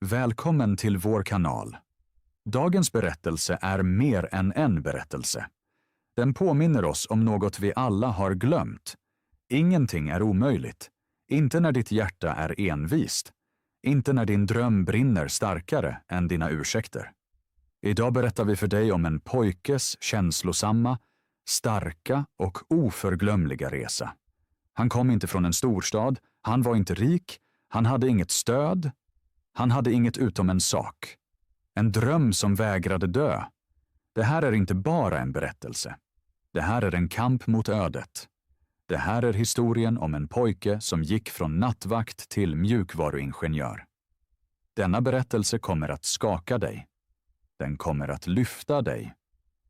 Välkommen till vår kanal. Dagens berättelse är mer än en berättelse. Den påminner oss om något vi alla har glömt. Ingenting är omöjligt. Inte när ditt hjärta är envist. Inte när din dröm brinner starkare än dina ursäkter. Idag berättar vi för dig om en pojkes känslosamma, starka och oförglömliga resa. Han kom inte från en storstad, han var inte rik, han hade inget stöd, han hade inget utom en sak. En dröm som vägrade dö. Det här är inte bara en berättelse. Det här är en kamp mot ödet. Det här är historien om en pojke som gick från nattvakt till mjukvaruingenjör. Denna berättelse kommer att skaka dig. Den kommer att lyfta dig.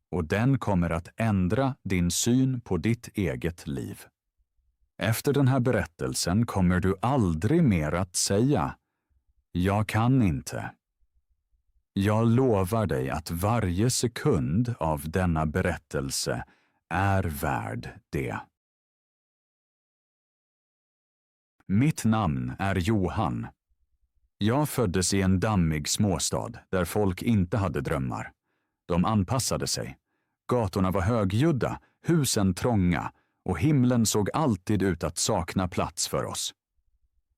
Och den kommer att ändra din syn på ditt eget liv. Efter den här berättelsen kommer du aldrig mer att säga "Jag kan inte". Jag lovar dig att varje sekund av denna berättelse är värd det. Mitt namn är Johan. Jag föddes i en dammig småstad där folk inte hade drömmar. De anpassade sig. Gatorna var högljudda, husen trånga och himlen såg alltid ut att sakna plats för oss.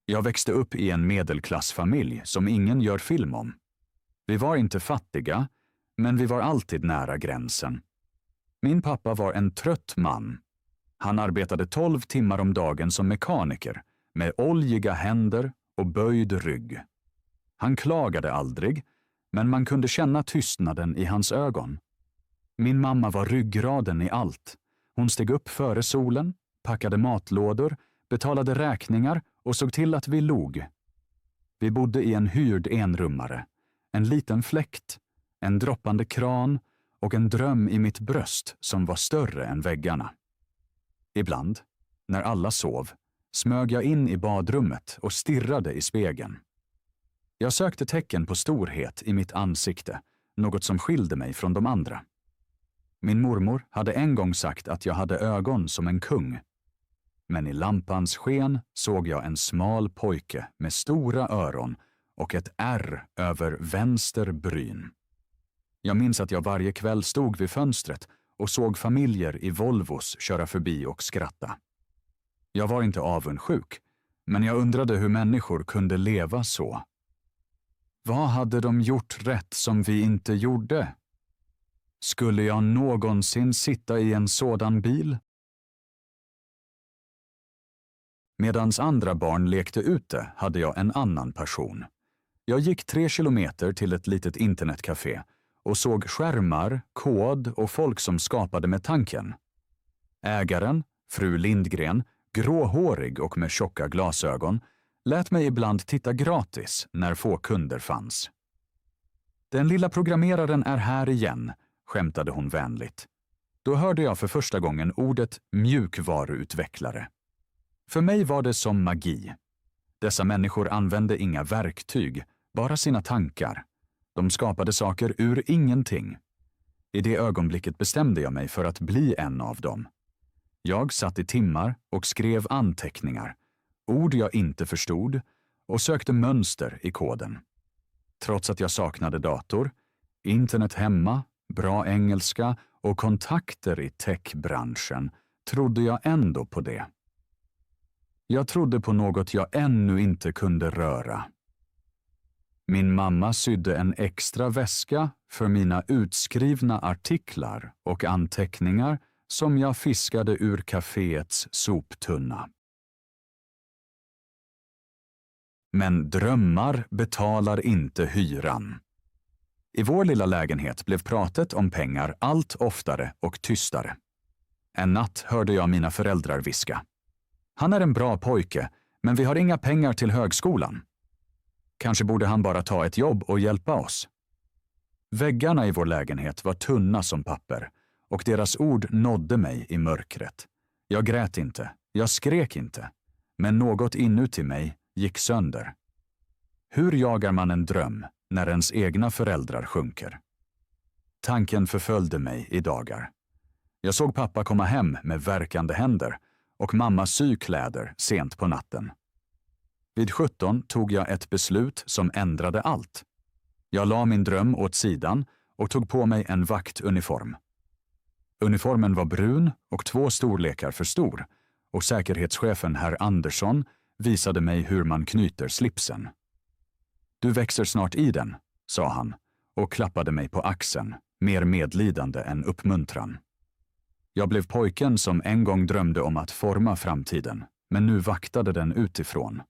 Jag växte upp i en medelklassfamilj som ingen gör film om. Vi var inte fattiga, men vi var alltid nära gränsen. Min pappa var en trött man. Han arbetade 12 timmar om dagen som mekaniker, med oljiga händer och böjd rygg. Han klagade aldrig, men man kunde känna tystnaden i hans ögon. Min mamma var ryggraden i allt. Hon steg upp före solen, packade matlådor, betalade räkningar och såg till att vi log. Vi bodde i en hyrd enrummare, en liten fläkt, en droppande kran och en dröm i mitt bröst som var större än väggarna. Ibland, när alla sov, smög jag in i badrummet och stirrade i spegeln. Jag sökte tecken på storhet i mitt ansikte, något som skilde mig från de andra. Min mormor hade en gång sagt att jag hade ögon som en kung. Men i lampans sken såg jag en smal pojke med stora öron och ett ärr över vänster bryn. Jag minns att jag varje kväll stod vid fönstret och såg familjer i Volvos köra förbi och skratta. Jag var inte avundsjuk, men jag undrade hur människor kunde leva så. Vad hade de gjort rätt som vi inte gjorde? Skulle jag någonsin sitta i en sådan bil? Medans andra barn lekte ute hade jag en annan passion. Jag gick 3 kilometer till ett litet internetcafé och såg skärmar, kod och folk som skapade med tanken. Ägaren, fru Lindgren, gråhårig och med tjocka glasögon, lät mig ibland titta gratis när få kunder fanns. Den lilla programmeraren är här igen, skämtade hon vänligt. Då hörde jag för första gången ordet mjukvaruutvecklare. För mig var det som magi. Dessa människor använde inga verktyg, bara sina tankar. De skapade saker ur ingenting. I det ögonblicket bestämde jag mig för att bli en av dem. Jag satt i timmar och skrev anteckningar, ord jag inte förstod, och sökte mönster i koden. Trots att jag saknade dator, internet hemma, bra engelska och kontakter i techbranschen trodde jag ändå på det. Jag trodde på något jag ännu inte kunde röra. Min mamma sydde en extra väska för mina utskrivna artiklar och anteckningar som jag fiskade ur kaféets soptunna. Men drömmar betalar inte hyran. I vår lilla lägenhet blev pratet om pengar allt oftare och tystare. En natt hörde jag mina föräldrar viska. Han är en bra pojke, men vi har inga pengar till högskolan. Kanske borde han bara ta ett jobb och hjälpa oss. Väggarna i vår lägenhet var tunna som papper och deras ord nådde mig i mörkret. Jag grät inte, jag skrek inte, men något inuti mig gick sönder. Hur jagar man en dröm när ens egna föräldrar sjunker? Tanken förföljde mig i dagar. Jag såg pappa komma hem med värkande händer och mamma sy kläder sent på natten. Vid 17 tog jag ett beslut som ändrade allt. Jag la min dröm åt sidan och tog på mig en vaktuniform. Uniformen var brun och 2 storlekar för stor, och säkerhetschefen herr Andersson visade mig hur man knyter slipsen. Du växer snart i den, sa han och klappade mig på axeln, mer medlidande än uppmuntran. Jag blev pojken som en gång drömde om att forma framtiden, men nu vaktade den utifrån.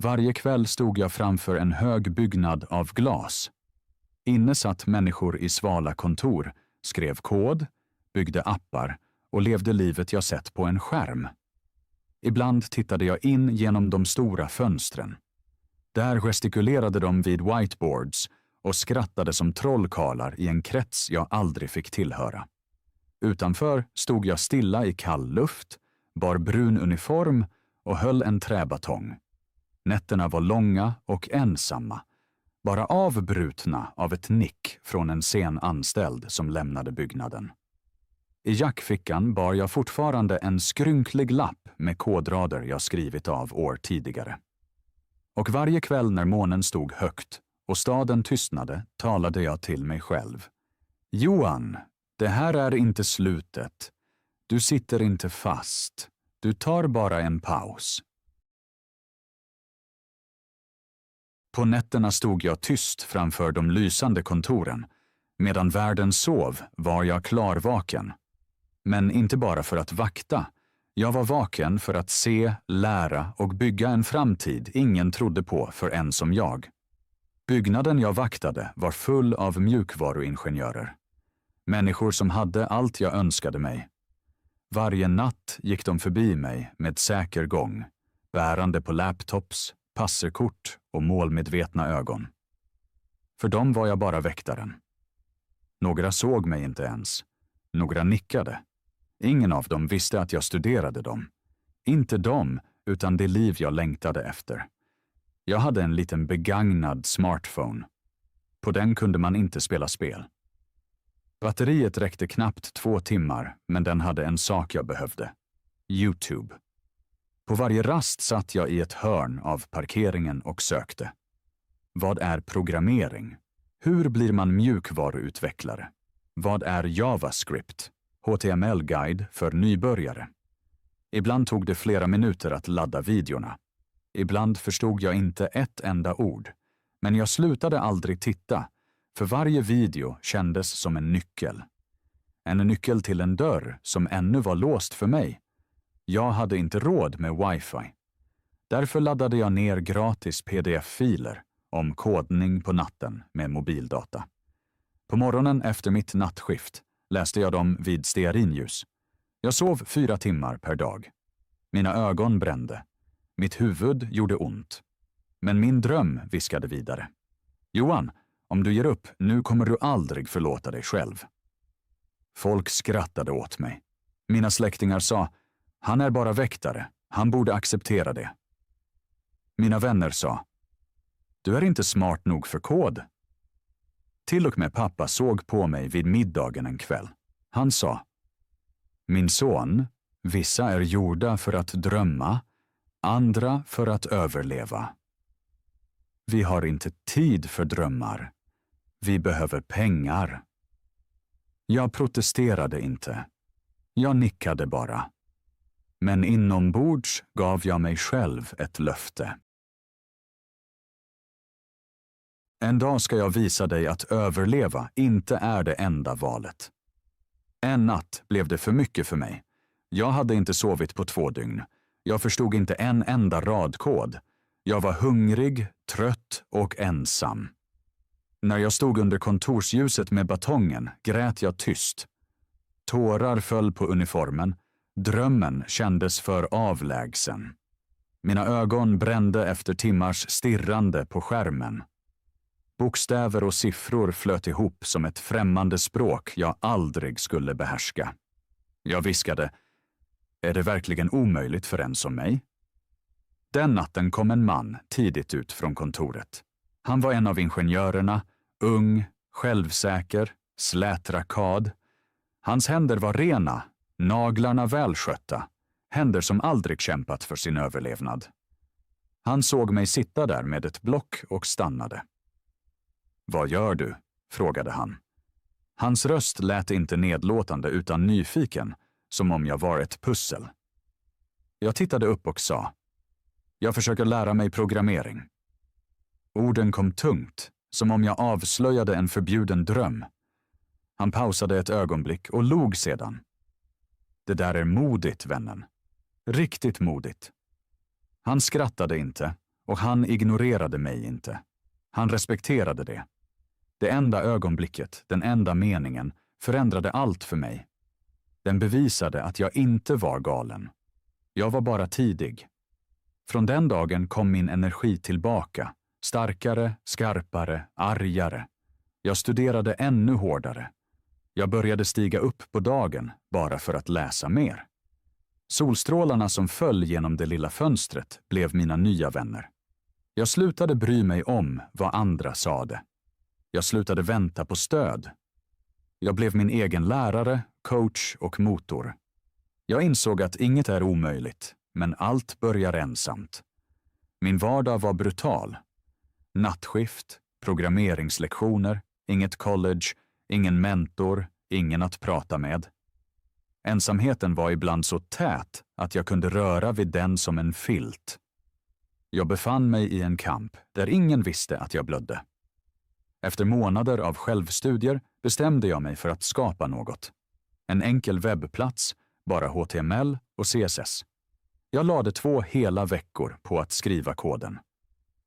Varje kväll stod jag framför en hög byggnad av glas. Inne satt människor i svala kontor, skrev kod, byggde appar och levde livet jag sett på en skärm. Ibland tittade jag in genom de stora fönstren. Där gestikulerade de vid whiteboards och skrattade som trollkarlar i en krets jag aldrig fick tillhöra. Utanför stod jag stilla i kall luft, bar brun uniform och höll en träbatong. Nätterna var långa och ensamma, bara avbrutna av ett nick från en sen anställd som lämnade byggnaden. I jackfickan bar jag fortfarande en skrynklig lapp med kodrader jag skrivit av år tidigare. Och varje kväll när månen stod högt och staden tystnade talade jag till mig själv. Johan, det här är inte slutet. Du sitter inte fast. Du tar bara en paus. På nätterna stod jag tyst framför de lysande kontoren. Medan världen sov var jag klarvaken. Men inte bara för att vakta. Jag var vaken för att se, lära och bygga en framtid ingen trodde på för en som jag. Byggnaden jag vaktade var full av mjukvaruingenjörer. Människor som hade allt jag önskade mig. Varje natt gick de förbi mig med säker gång, bärande på laptops, passerkort och målmedvetna ögon. För dem var jag bara väktaren. Några såg mig inte ens. Några nickade. Ingen av dem visste att jag studerade dem. Inte dem, utan det liv jag längtade efter. Jag hade en liten begagnad smartphone. På den kunde man inte spela spel. Batteriet räckte knappt 2 timmar, men den hade en sak jag behövde. YouTube. På varje rast satt jag i ett hörn av parkeringen och sökte. Vad är programmering? Hur blir man mjukvaruutvecklare? Vad är JavaScript? HTML-guide för nybörjare. Ibland tog det flera minuter att ladda videorna. Ibland förstod jag inte ett enda ord. Men jag slutade aldrig titta, för varje video kändes som en nyckel. En nyckel till en dörr som ännu var låst för mig. Jag hade inte råd med wifi. Därför laddade jag ner gratis pdf-filer om kodning på natten med mobildata. På morgonen efter mitt nattskift läste jag dem vid stearinljus. Jag sov 4 timmar per dag. Mina ögon brände. Mitt huvud gjorde ont. Men min dröm viskade vidare. Johan, om du ger upp, nu kommer du aldrig förlåta dig själv. Folk skrattade åt mig. Mina släktingar sa, han är bara väktare, han borde acceptera det. Mina vänner sa, du är inte smart nog för kod. Till och med pappa såg på mig vid middagen en kväll. Han sa, min son, vissa är gjorda för att drömma, andra för att överleva. Vi har inte tid för drömmar. Vi behöver pengar. Jag protesterade inte. Jag nickade bara. Men inombords gav jag mig själv ett löfte. En dag ska jag visa dig att överleva inte är det enda valet. En natt blev det för mycket för mig. Jag hade inte sovit på 2 dygn. Jag förstod inte en enda radkod. Jag var hungrig, trött och ensam. När jag stod under kontorsljuset med batongen grät jag tyst. Tårar föll på uniformen. Drömmen kändes för avlägsen. Mina ögon brände efter timmars stirrande på skärmen. Bokstäver och siffror flöt ihop som ett främmande språk jag aldrig skulle behärska. Jag viskade, är det verkligen omöjligt för en som mig? Den natten kom en man tidigt ut från kontoret. Han var en av ingenjörerna, ung, självsäker, slätrakad. Hans händer var rena, naglarna välskötta, händer som aldrig kämpat för sin överlevnad. Han såg mig sitta där med ett block och stannade. Vad gör du? Frågade han. Hans röst lät inte nedlåtande utan nyfiken, som om jag var ett pussel. Jag tittade upp och sa: jag försöker lära mig programmering. Orden kom tungt, som om jag avslöjade en förbjuden dröm. Han pausade ett ögonblick och log sedan. Det där är modigt, vännen. Riktigt modigt. Han skrattade inte och han ignorerade mig inte. Han respekterade det. Det enda ögonblicket, den enda meningen, förändrade allt för mig. Den bevisade att jag inte var galen. Jag var bara tidig. Från den dagen kom min energi tillbaka. Starkare, skarpare, argare. Jag studerade ännu hårdare. Jag började stiga upp på dagen bara för att läsa mer. Solstrålarna som föll genom det lilla fönstret blev mina nya vänner. Jag slutade bry mig om vad andra sade. Jag slutade vänta på stöd. Jag blev min egen lärare, coach och motor. Jag insåg att inget är omöjligt, men allt börjar ensamt. Min vardag var brutal. Nattskift, programmeringslektioner, inget college, ingen mentor, ingen att prata med. Ensamheten var ibland så tät att jag kunde röra vid den som en filt. Jag befann mig i en kamp där ingen visste att jag blödde. Efter månader av självstudier bestämde jag mig för att skapa något. En enkel webbplats, bara HTML och CSS. Jag lade 2 hela veckor på att skriva koden.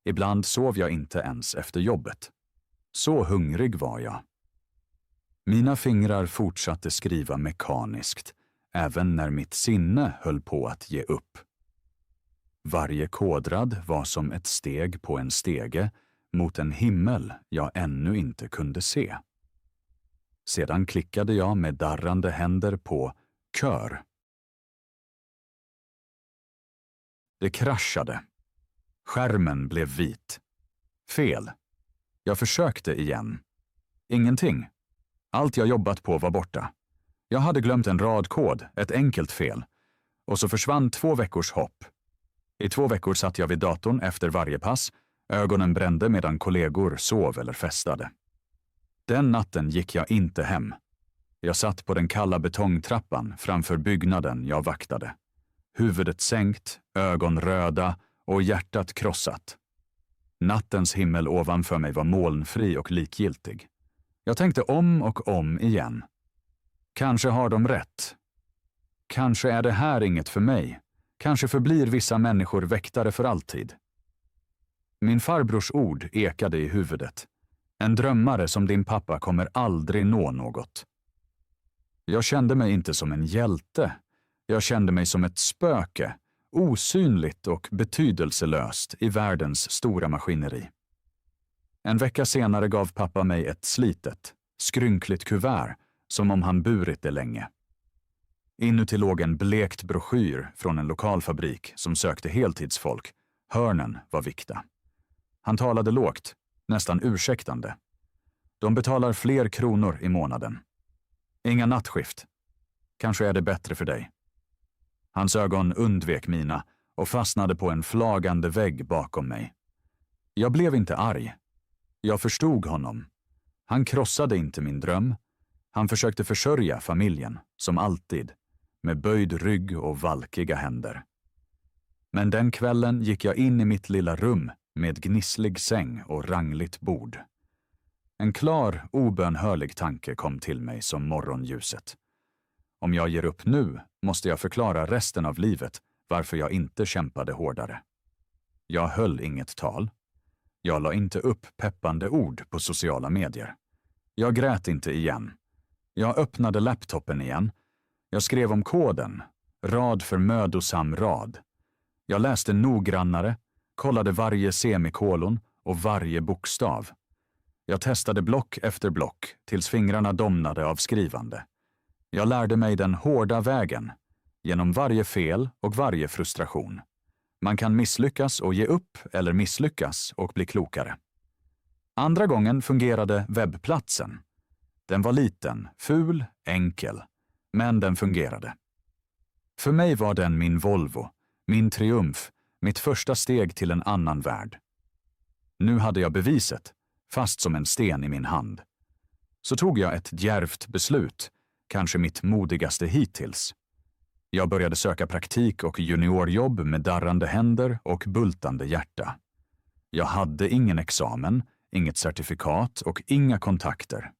Ibland sov jag inte ens efter jobbet. Så hungrig var jag. Mina fingrar fortsatte skriva mekaniskt, även när mitt sinne höll på att ge upp. Varje kodrad var som ett steg på en stege mot en himmel jag ännu inte kunde se. Sedan klickade jag med darrande händer på kör. Det kraschade. Skärmen blev vit. Fel. Jag försökte igen. Ingenting. Allt jag jobbat på var borta. Jag hade glömt en rad kod, ett enkelt fel. Och så försvann 2 veckors hopp. I 2 veckor satt jag vid datorn efter varje pass. Ögonen brände medan kollegor sov eller festade. Den natten gick jag inte hem. Jag satt på den kalla betongtrappan framför byggnaden jag vaktade. Huvudet sänkt, ögon röda och hjärtat krossat. Nattens himmel ovanför mig var molnfri och likgiltig. Jag tänkte om och om igen. Kanske har de rätt. Kanske är det här inget för mig. Kanske förblir vissa människor väktare för alltid. Min farbrors ord ekade i huvudet. En drömmare som din pappa kommer aldrig nå något. Jag kände mig inte som en hjälte. Jag kände mig som ett spöke, osynligt och betydelselöst i världens stora maskineri. En vecka senare gav pappa mig ett slitet, skrynkligt kuvert som om han burit det länge. Inuti låg en blekt broschyr från en lokalfabrik som sökte heltidsfolk. Hörnen var vikta. Han talade lågt, nästan ursäktande. De betalar fler kronor i månaden. Inga nattskift. Kanske är det bättre för dig. Hans ögon undvek mina och fastnade på en flagande vägg bakom mig. Jag blev inte arg. Jag förstod honom. Han krossade inte min dröm. Han försökte försörja familjen, som alltid, med böjd rygg och valkiga händer. Men den kvällen gick jag in i mitt lilla rum med gnisslig säng och rangligt bord. En klar, obönhörlig tanke kom till mig som morgonljuset. Om jag ger upp nu måste jag förklara resten av livet varför jag inte kämpade hårdare. Jag höll inget tal. Jag la inte upp peppande ord på sociala medier. Jag grät inte igen. Jag öppnade laptopen igen. Jag skrev om koden, rad för mödosam rad. Jag läste noggrannare, kollade varje semikolon och varje bokstav. Jag testade block efter block tills fingrarna domnade av skrivande. Jag lärde mig den hårda vägen, genom varje fel och varje frustration. Man kan misslyckas och ge upp eller misslyckas och bli klokare. Andra gången fungerade webbplatsen. Den var liten, ful, enkel, men den fungerade. För mig var den min Volvo, min triumf, Mitt första steg till en annan värld. Nu hade jag beviset, fast som en sten i min hand. Så tog jag ett djärvt beslut, kanske mitt modigaste hittills. Jag började söka praktik och juniorjobb med darrande händer och bultande hjärta. Jag hade ingen examen, inget certifikat och inga kontakter.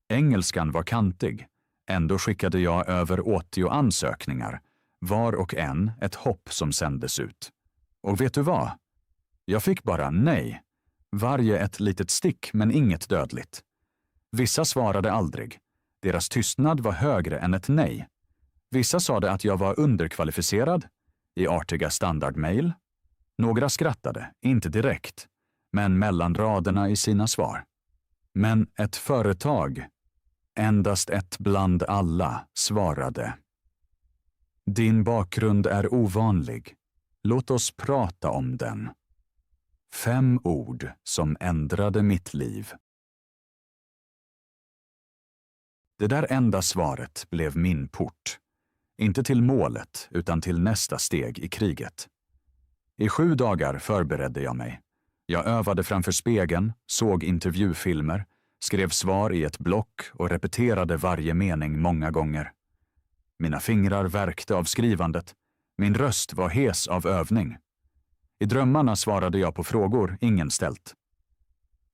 Engelskan var kantig. Ändå skickade jag över 80 ansökningar, var och en ett hopp som sändes ut. Och vet du vad? Jag fick bara nej. Varje ett litet stick, men inget dödligt. Vissa svarade aldrig. Deras tystnad var högre än ett nej. Vissa sade att jag var underkvalificerad, i artiga standardmail. Några skrattade, inte direkt, men mellan raderna i sina svar. Men ett företag, endast ett bland alla, svarade: Din bakgrund är ovanlig. Låt oss prata om den. 5 ord som ändrade mitt liv. Det där enda svaret blev min port. Inte till målet, utan till nästa steg i kriget. I 7 dagar förberedde jag mig. Jag övade framför spegeln, såg intervjufilmer, skrev svar i ett block och repeterade varje mening många gånger. Mina fingrar värkte av skrivandet. Min röst var hes av övning. I drömmarna svarade jag på frågor ingen ställt.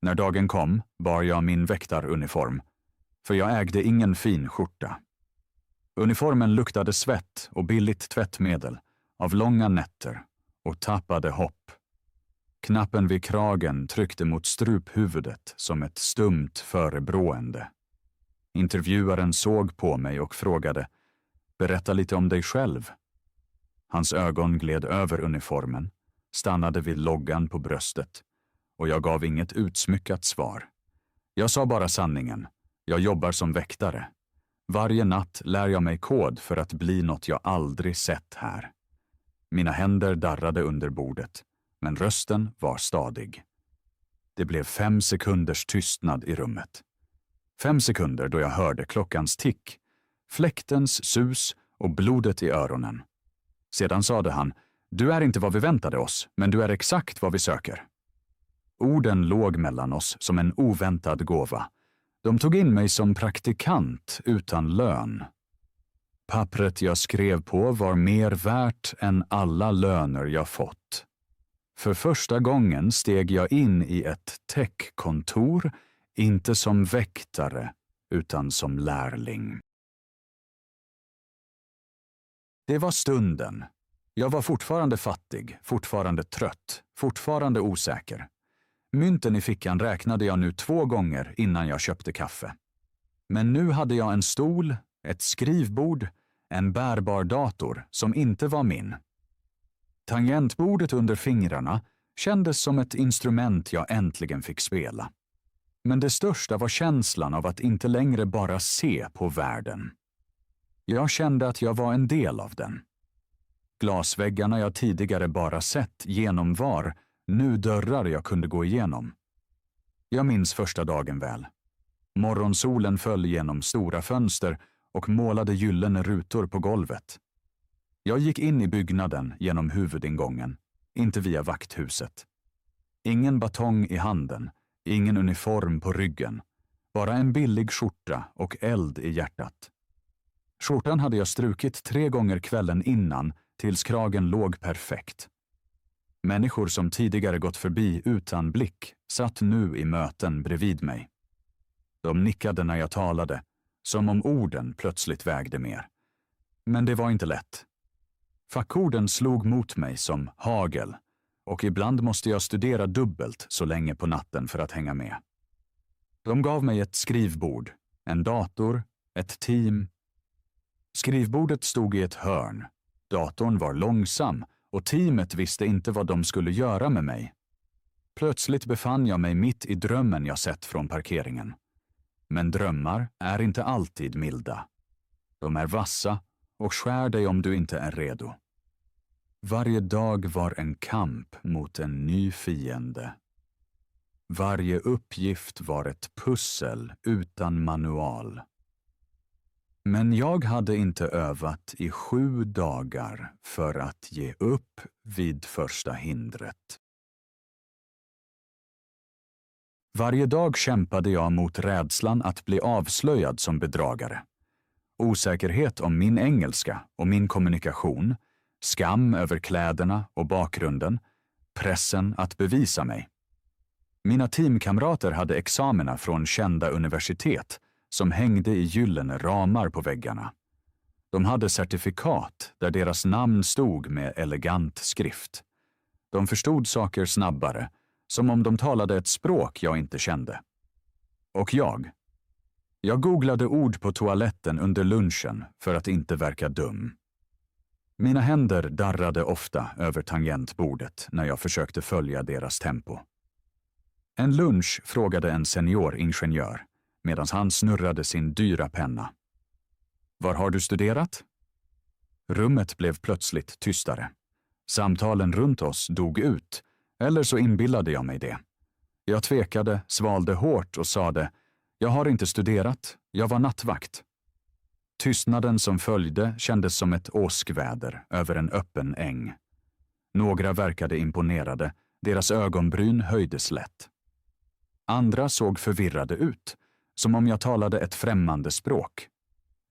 När dagen kom bar jag min väktaruniform, för jag ägde ingen fin skjorta. Uniformen luktade svett och billigt tvättmedel, av långa nätter och tappade hopp. Knappen vid kragen tryckte mot struphuvudet som ett stumt förebrående. Intervjuaren såg på mig och frågade: Berätta lite om dig själv. Hans ögon gled över uniformen, stannade vid loggan på bröstet, och jag gav inget utsmyckat svar. Jag sa bara sanningen. Jag jobbar som väktare. Varje natt lär jag mig kod för att bli något jag aldrig sett här. Mina händer darrade under bordet, men rösten var stadig. Det blev 5 sekunders tystnad i rummet. 5 sekunder då jag hörde klockans tick, fläktens sus och blodet i öronen. Sedan sade han: Du är inte vad vi väntade oss, men du är exakt vad vi söker. Orden låg mellan oss som en oväntad gåva. De tog in mig som praktikant utan lön. Pappret jag skrev på var mer värt än alla löner jag fått. För första gången steg jag in i ett techkontor, inte som väktare, utan som lärling. Det var stunden. Jag var fortfarande fattig, fortfarande trött, fortfarande osäker. Mynten i fickan räknade jag nu 2 gånger innan jag köpte kaffe. Men nu hade jag en stol, ett skrivbord, en bärbar dator som inte var min. Tangentbordet under fingrarna kändes som ett instrument jag äntligen fick spela. Men det största var känslan av att inte längre bara se på världen. Jag kände att jag var en del av den. Glasväggarna jag tidigare bara sett genom var nu dörrar jag kunde gå igenom. Jag minns första dagen väl. Morgonsolen föll genom stora fönster och målade gyllene rutor på golvet. Jag gick in i byggnaden genom huvudingången, inte via vakthuset. Ingen batong i handen, ingen uniform på ryggen, bara en billig skjorta och eld i hjärtat. Skjortan hade jag strukit 3 gånger kvällen innan tills kragen låg perfekt. Människor som tidigare gått förbi utan blick satt nu i möten bredvid mig. De nickade när jag talade, som om orden plötsligt vägde mer. Men det var inte lätt. Fackorden slog mot mig som hagel, och ibland måste jag studera dubbelt så länge på natten för att hänga med. De gav mig ett skrivbord, en dator, ett team. Skrivbordet stod i ett hörn. Datorn var långsam och teamet visste inte vad de skulle göra med mig. Plötsligt befann jag mig mitt i drömmen jag sett från parkeringen. Men drömmar är inte alltid milda. De är vassa och skär dig om du inte är redo. Varje dag var en kamp mot en ny fiende. Varje uppgift var ett pussel utan manual. Men jag hade inte övat i 7 dagar för att ge upp vid första hindret. Varje dag kämpade jag mot rädslan att bli avslöjad som bedragare. Osäkerhet om min engelska och min kommunikation, skam över kläderna och bakgrunden, pressen att bevisa mig. Mina teamkamrater hade examina från kända universitet som hängde i gyllene ramar på väggarna. De hade certifikat där deras namn stod med elegant skrift. De förstod saker snabbare, som om de talade ett språk jag inte kände. Och jag googlade ord på toaletten under lunchen för att inte verka dum. Mina händer darrade ofta över tangentbordet när jag försökte följa deras tempo. En lunch frågade en senioringenjör medan han snurrade sin dyra penna. Var har du studerat? Rummet blev plötsligt tystare. Samtalen runt oss dog ut, eller så inbillade jag mig det. Jag tvekade, svalde hårt och sade, jag har inte studerat, jag var nattvakt. Tystnaden som följde kändes som ett åskväder över en öppen äng. Några verkade imponerade, deras ögonbryn höjdes lätt. Andra såg förvirrade ut, som om jag talade ett främmande språk.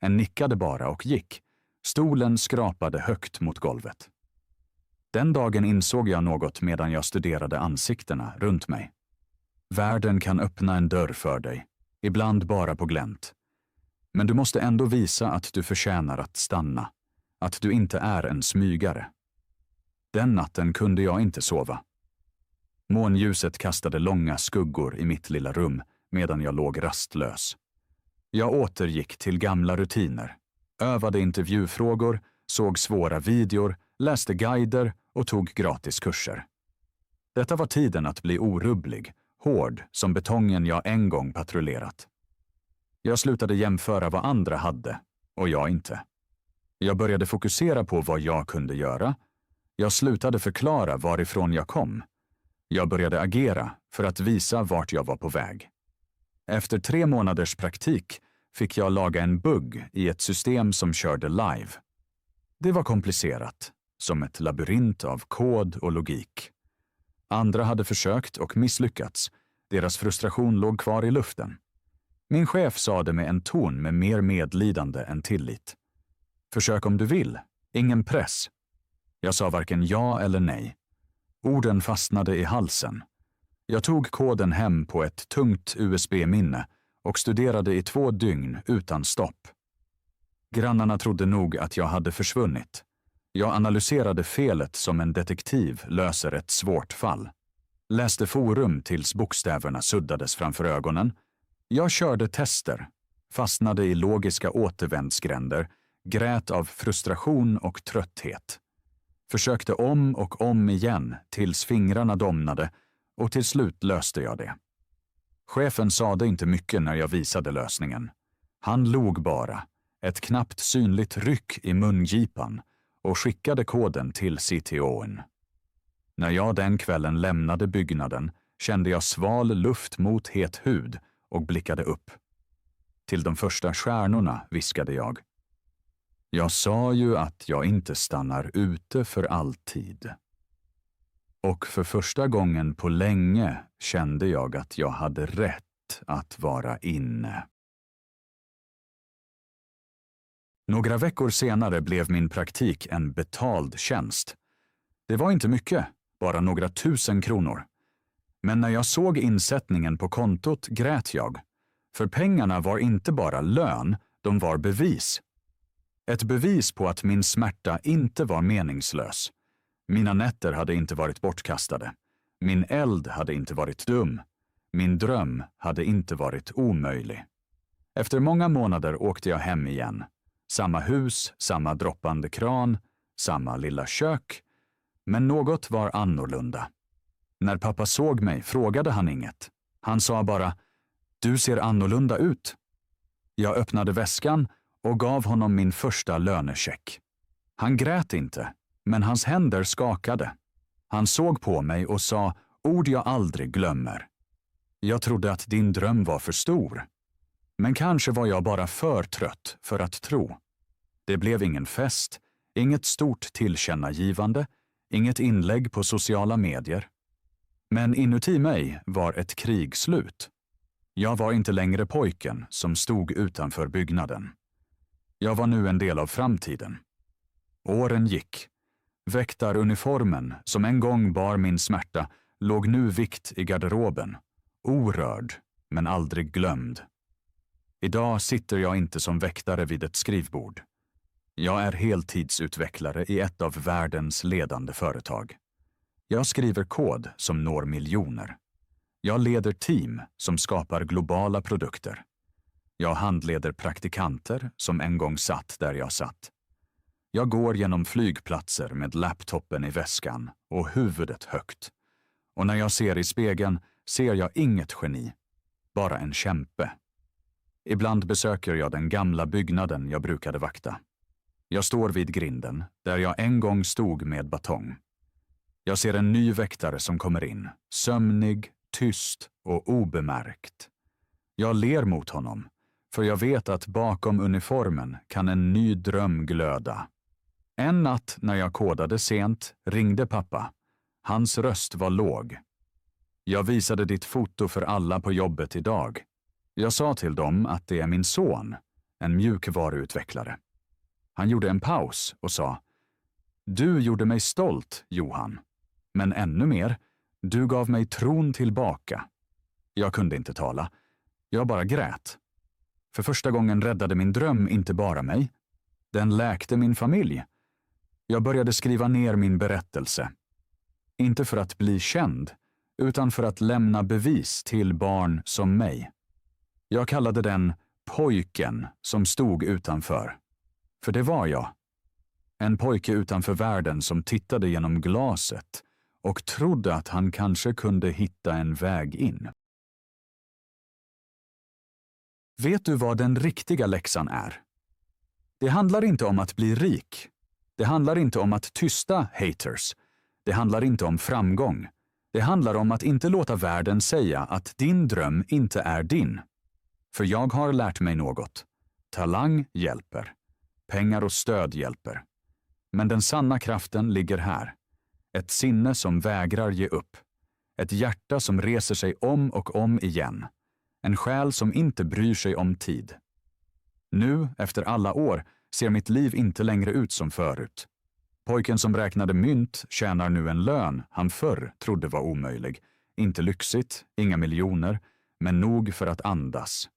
En nickade bara och gick. Stolen skrapade högt mot golvet. Den dagen insåg jag något medan jag studerade ansiktena runt mig. Världen kan öppna en dörr för dig, ibland bara på glänt. Men du måste ändå visa att du förtjänar att stanna, att du inte är en smygare. Den natten kunde jag inte sova. Månljuset kastade långa skuggor i mitt lilla rum medan jag låg rastlös. Jag återgick till gamla rutiner, övade intervjufrågor, såg svåra videor, läste guider och tog gratis kurser. Detta var tiden att bli orubblig, hård som betongen jag en gång patrullerat. Jag slutade jämföra vad andra hade och jag inte. Jag började fokusera på vad jag kunde göra. Jag slutade förklara varifrån jag kom. Jag började agera för att visa vart jag var på väg. Efter 3 månaders praktik fick jag laga en bugg i ett system som körde live. Det var komplicerat, som ett labyrint av kod och logik. Andra hade försökt och misslyckats. Deras frustration låg kvar i luften. Min chef sa det med en ton med mer medlidande än tillit. Försök om du vill, ingen press. Jag sa varken ja eller nej. Orden fastnade i halsen. Jag tog koden hem på ett tungt USB-minne och studerade i 2 dygn utan stopp. Grannarna trodde nog att jag hade försvunnit. Jag analyserade felet som en detektiv löser ett svårt fall. Läste forum tills bokstäverna suddades framför ögonen. Jag körde tester, fastnade i logiska återvändsgränder, grät av frustration och trötthet. Försökte om och om igen tills fingrarna domnade och till slut löste jag det. Chefen sade inte mycket när jag visade lösningen. Han log bara, ett knappt synligt ryck i mungipan och skickade koden till CTO:n. När jag den kvällen lämnade byggnaden kände jag sval luft mot het hud och blickade upp. Till de första stjärnorna viskade jag. Jag sa ju att jag inte stannar ute för alltid. Och för första gången på länge kände jag att jag hade rätt att vara inne. Några veckor senare blev min praktik en betald tjänst. Det var inte mycket, bara några 1000 kronor. Men när jag såg insättningen på kontot grät jag. För pengarna var inte bara lön, de var bevis. Ett bevis på att min smärta inte var meningslös. Mina nätter hade inte varit bortkastade. Min eld hade inte varit dum. Min dröm hade inte varit omöjlig. Efter många månader åkte jag hem igen. Samma hus, samma droppande kran, samma lilla kök. Men något var annorlunda. När pappa såg mig frågade han inget. Han sa bara, du ser annorlunda ut. Jag öppnade väskan och gav honom min första lönecheck. Han grät inte, men hans händer skakade. Han såg på mig och sa, ord jag aldrig glömmer. Jag trodde att din dröm var för stor. Men kanske var jag bara för trött för att tro. Det blev ingen fest, inget stort tillkännagivande, inget inlägg på sociala medier. Men inuti mig var ett krig slut. Jag var inte längre pojken som stod utanför byggnaden. Jag var nu en del av framtiden. Åren gick. Väktaruniformen, som en gång bar min smärta, låg nu vikt i garderoben. Orörd, men aldrig glömd. Idag sitter jag inte som väktare vid ett skrivbord. Jag är heltidsutvecklare i ett av världens ledande företag. Jag skriver kod som når miljoner. Jag leder team som skapar globala produkter. Jag handleder praktikanter som en gång satt där jag satt. Jag går genom flygplatser med laptopen i väskan och huvudet högt. Och när jag ser i spegeln ser jag inget geni, bara en kämpe. Ibland besöker jag den gamla byggnaden jag brukade vakta. Jag står vid grinden, där jag en gång stod med batong. Jag ser en ny väktare som kommer in, sömnig, tyst och obemärkt. Jag ler mot honom, för jag vet att bakom uniformen kan en ny dröm glöda. En natt när jag kodade sent ringde pappa. Hans röst var låg. Jag visade ditt foto för alla på jobbet idag. Jag sa till dem att det är min son, en mjukvaruutvecklare. Han gjorde en paus och sa: Du gjorde mig stolt, Johan. Men ännu mer, du gav mig tron tillbaka. Jag kunde inte tala. Jag bara grät. För första gången räddade min dröm inte bara mig. Den läkte min familj. Jag började skriva ner min berättelse. Inte för att bli känd, utan för att lämna bevis till barn som mig. Jag kallade den pojken som stod utanför. För det var jag. En pojke utanför världen som tittade genom glaset och trodde att han kanske kunde hitta en väg in. Vet du vad den riktiga läxan är? Det handlar inte om att bli rik. Det handlar inte om att tysta haters. Det handlar inte om framgång. Det handlar om att inte låta världen säga att din dröm inte är din. För jag har lärt mig något. Talang hjälper. Pengar och stöd hjälper. Men den sanna kraften ligger här. Ett sinne som vägrar ge upp. Ett hjärta som reser sig om och om igen. En själ som inte bryr sig om tid. Nu, efter alla år, ser mitt liv inte längre ut som förut. Pojken som räknade mynt tjänar nu en lön han förr trodde var omöjlig. Inte lyxigt, inga miljoner, men nog för att andas.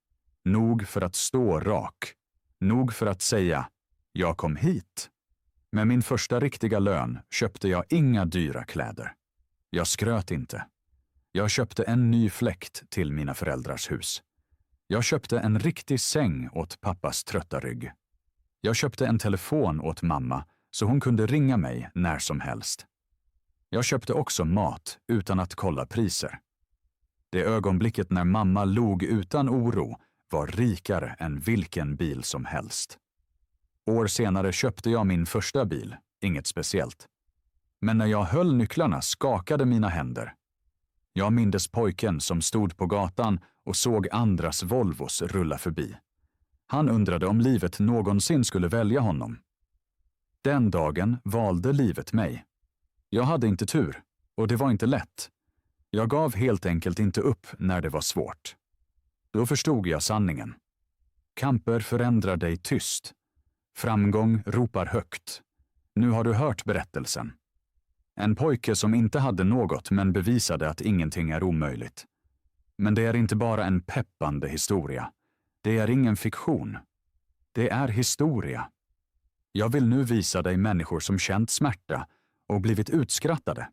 Nog för att stå rak. Nog för att säga: jag kom hit. Med min första riktiga lön köpte jag inga dyra kläder. Jag skröt inte. Jag köpte en ny fläkt till mina föräldrars hus. Jag köpte en riktig säng åt pappas trötta rygg. Jag köpte en telefon åt mamma så hon kunde ringa mig när som helst. Jag köpte också mat utan att kolla priser. Det ögonblicket när mamma log utan oro var rikare än vilken bil som helst. År senare köpte jag min första bil, inget speciellt. Men när jag höll nycklarna skakade mina händer. Jag mindes pojken som stod på gatan och såg andras Volvos rulla förbi. Han undrade om livet någonsin skulle välja honom. Den dagen valde livet mig. Jag hade inte tur, och det var inte lätt. Jag gav helt enkelt inte upp när det var svårt. Då förstod jag sanningen. Kamper förändrar dig tyst. Framgång ropar högt. Nu har du hört berättelsen. En pojke som inte hade något men bevisade att ingenting är omöjligt. Men det är inte bara en peppande historia. Det är ingen fiktion. Det är historia. Jag vill nu visa dig människor som känt smärta och blivit utskrattade.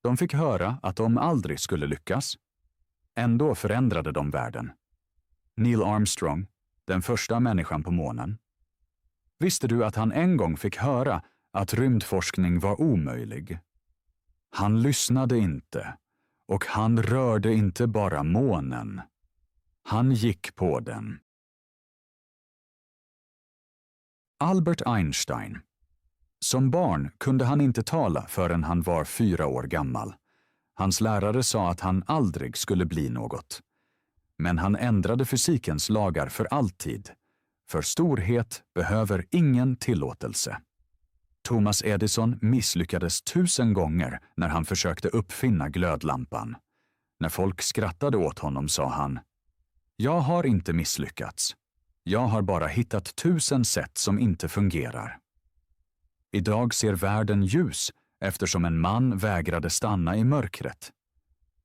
De fick höra att de aldrig skulle lyckas. Ändå förändrade de världen. Neil Armstrong, den första människan på månen. Visste du att han en gång fick höra att rymdforskning var omöjlig? Han lyssnade inte, och han rörde inte bara månen. Han gick på den. Albert Einstein. Som barn kunde han inte tala förrän han var 4 år gammal. Hans lärare sa att han aldrig skulle bli något. Men han ändrade fysikens lagar för alltid. För storhet behöver ingen tillåtelse. Thomas Edison misslyckades 1000 gånger när han försökte uppfinna glödlampan. När folk skrattade åt honom sa han: "Jag har inte misslyckats. Jag har bara hittat 1000 sätt som inte fungerar." Idag ser världen ljus eftersom en man vägrade stanna i mörkret.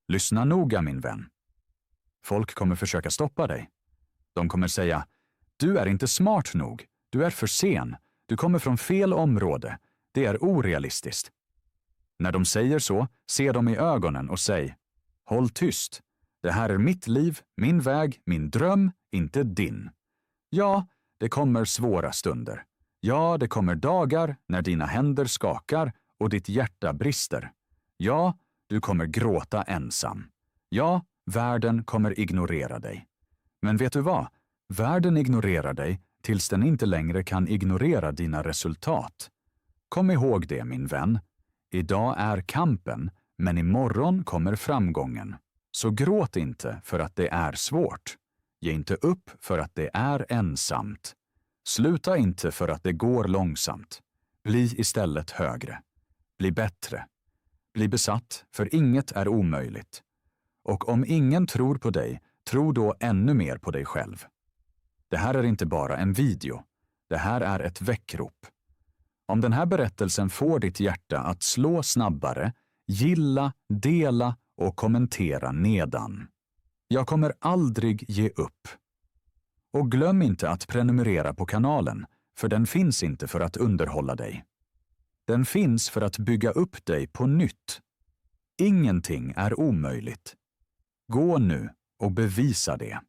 Lyssna noga, min vän. Folk kommer försöka stoppa dig. De kommer säga: "Du är inte smart nog. Du är för sen. Du kommer från fel område. Det är orealistiskt." När de säger så, se dem i ögonen och säg: "Håll tyst. Det här är mitt liv, min väg, min dröm, inte din." Ja, det kommer svåra stunder. Ja, det kommer dagar när dina händer skakar och ditt hjärta brister. Ja, du kommer gråta ensam. Ja, världen kommer ignorera dig. Men vet du vad? Världen ignorerar dig tills den inte längre kan ignorera dina resultat. Kom ihåg det, min vän. Idag är kampen, men imorgon kommer framgången. Så gråt inte för att det är svårt. Ge inte upp för att det är ensamt. Sluta inte för att det går långsamt. Bli istället högre. Bli bättre. Bli besatt, för inget är omöjligt. Och om ingen tror på dig, tro då ännu mer på dig själv. Det här är inte bara en video. Det här är ett väckrop. Om den här berättelsen får ditt hjärta att slå snabbare, gilla, dela och kommentera nedan. Jag kommer aldrig ge upp. Och glöm inte att prenumerera på kanalen, för den finns inte för att underhålla dig. Den finns för att bygga upp dig på nytt. Ingenting är omöjligt. Gå nu och bevisa det.